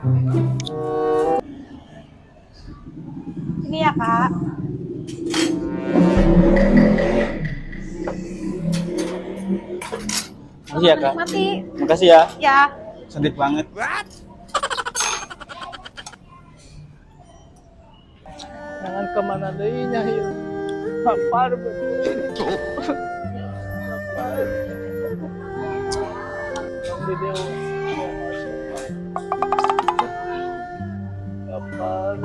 Ini ya, Kak. Makasih ya, Kak. Mati. Makasih ya. Ya. Cantik banget. Jangan kemana deui nya ieu. Hampar betul. Hampar. Di deui. Hampar.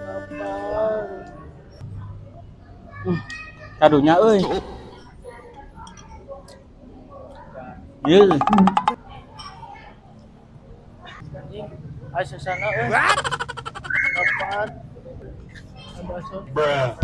Hampar. Kadunya euy. Ieu. Asa sana euy. Hampar. Bruh.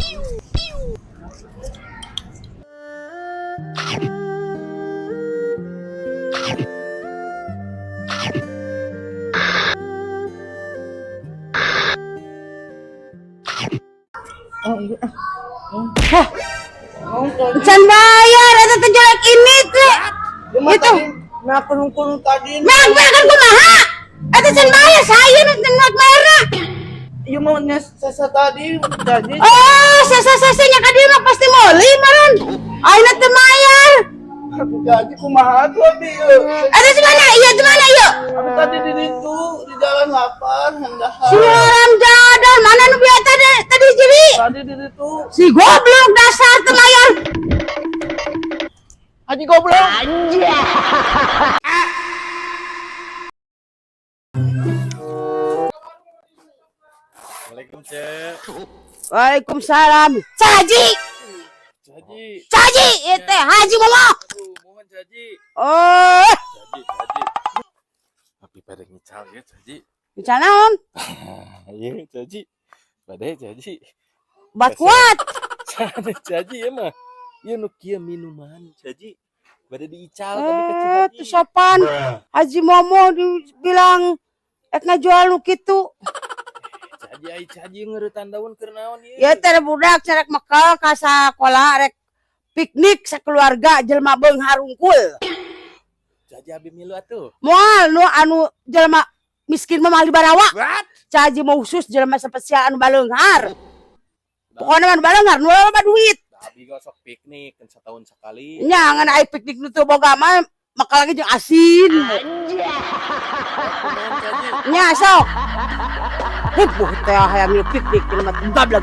Can bayar eta teh jelek ini teh. Itu. Nah kulung-kulung tadi. Merek kan kumaha? Eta can bayar saya not merah. Ieu mah sesa tadi janji. Oh, sesa-sesanya ka dieu mah pasti meuli meureun. Ayeuna teu mayar. Aku janji kumaha tuh abi ieu. Eta di mana? Ieu di mana ieu? Aku tadi di situ di jalan lapar hendak. Siaran jadal mana nu bieu tadi jadi? Tadi di situ. Si goblok dasar teu mayar. Haji goblok. Assalamualaikum, Cek. Waalaikumsalam. Caji. Haji. Caji ieu teh Haji Momo. Aduh, mohon Haji. Oh, Haji. Tapi pada ngical ya, Haji. bicara naon? Iya, Haji. Pada Haji. Bat kuat. Sana Haji ya mah. Ieu nu kieu minuman, Haji. Pada diical tapi kecil Haji. Teu sopan. Haji Momo dibilang ngajual nu kitu. Haji ai Haji ngeuretan daun keur naon ieu? Ya teh budak cerek mekal ka sakola rek piknik sakeluarga jelema beunghar hungkul. Haji abi milu atuh. Moal nu anu jelema miskin mah mah di barawa. What? Caji mau khusus jelema spesial anu baleunghar. Pokona anu baleunghar nu loba duit. Abi gosok piknik kan setahun sekali. Nya ngan aya piknik nu teu boga mah mekal lagi jeung asin. Nya sok. Heuh teh hayang piknik jelema bablag.